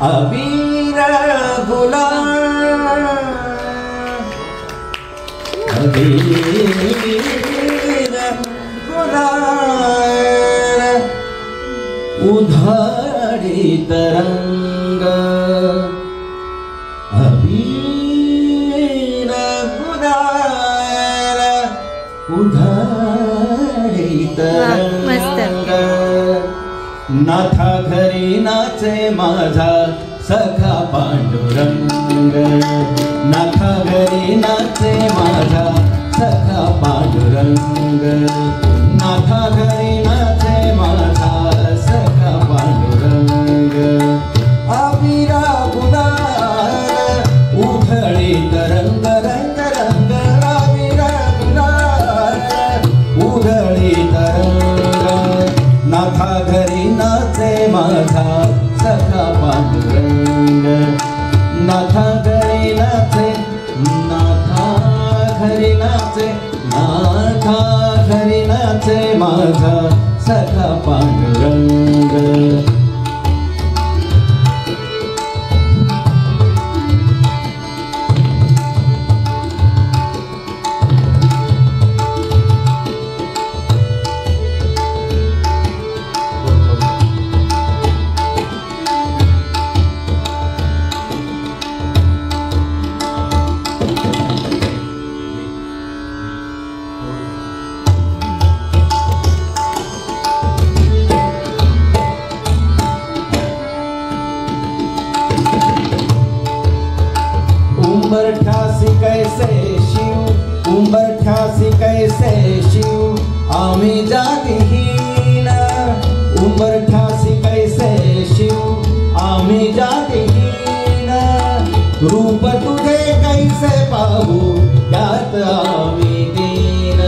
अबीर गुलाल उधड़ी तरंग अबीर गुलाल उधड़ी तरंग नाथा घरी नाचे माझा सखा पांडुरंग नाथा घरी नाचे माझा सखा पांडुरंग नाथा घरी नाचे माझा सखा पांडुरंग अबीरा गुलाल उधळी तरंग रंग रंग अबीरा गुलाल उधळी तरंग नाथा घरी नाचे माझा सखा पांडुरंग नाथा घरी नाचे नाथा घरी नाचे नाथा घरी नाचे माझा सखा पांडुरंग उंबर ठासी कैसे शिव उंबर ठासी कैसे शिव आम्ही जातिहीन उंबर ठासी कैसे शिव आम्ही जातिहीन रूप तुझे कैसे पाहू त्यात आम्ही दीन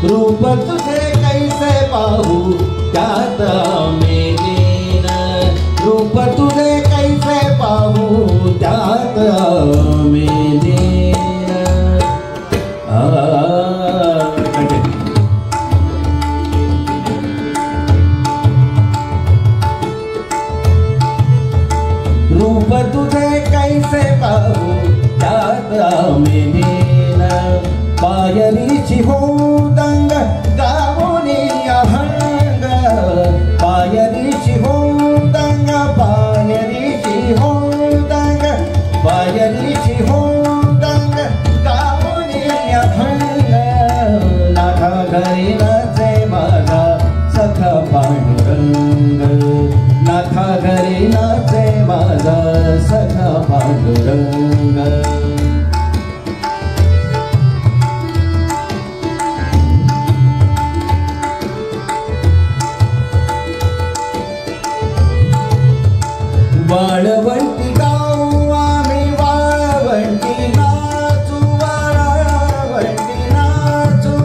रूप तुझे कैसे पाहू त्यात आम्ही दीन रूप तुझे कैसे पाहू त्यात आम्ही दीन रूप तुझे कैसे पाहू त्यात आम्ही दीन पायरीची हो दंग गावोनी अभंग पायरीची हो दंग पायरीची हो दंग पायरीची हो दंग गावोनी अभंग नाथा घरी नाचे माझा सखा पांडुरंग नाथा घरी नाचे माझा सखा पांडुरंग वाळवंटी गाऊ आम्ही वाळवंटी नाचू वाळवंटी नाचू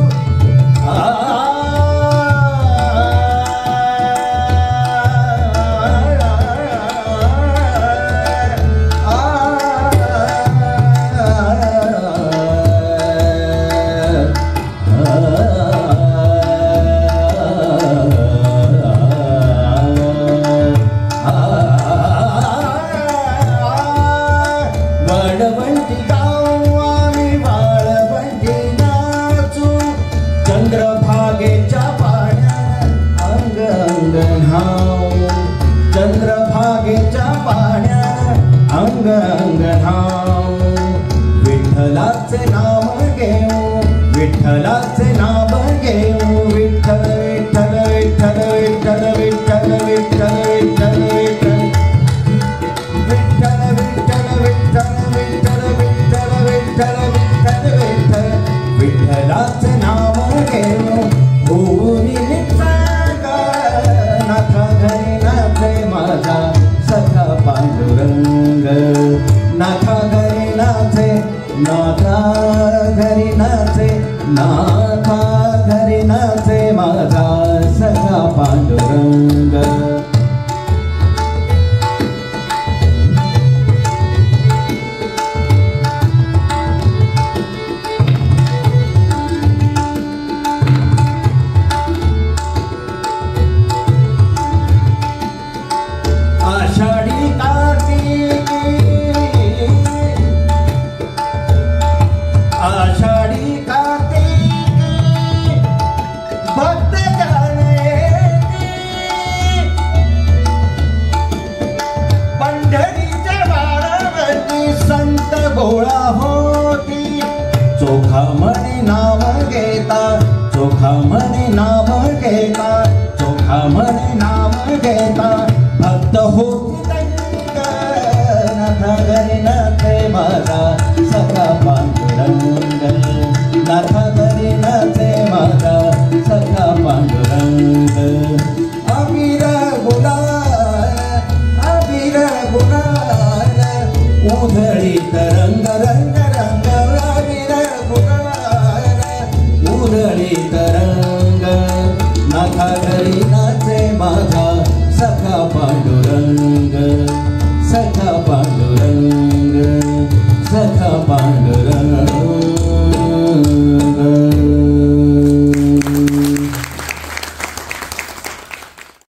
वाळवंटी गाऊ आम्ही वाळवंटी नाचू चंद्रभागेच्या पाण्यात अंग अंग न्हाऊ चंद्रभागेच्या पाण्यात अंग अंग न्हाऊ विठ्ठलाचे नाम घेऊ विठ्ठलाचे नाम घेऊ विठ्ठल विठ्ठल विठ्ठल विठ्ठल विठ्ठल विठ्ठल विठ्ठल विठ्ठल विठ्ठल विठ्ठल विठ्ठल विठ्ठल विठ्ठल विठ्ठल विठ्ठलाचे नाम घेऊ होऊनी निसर्ग नाथा घरी नाचे माझा सखा पांडुरंग नाथा घरी नाचे नाथा घरी नाचे नाथा घरी नाचे माझा सखा पांडुरंग रंग रंग रागिर पुकार उधळीत रंग नाथा घरी नाचे माझा सखा पांडुरंग सखा पांडुरंग सखा पांडुरंग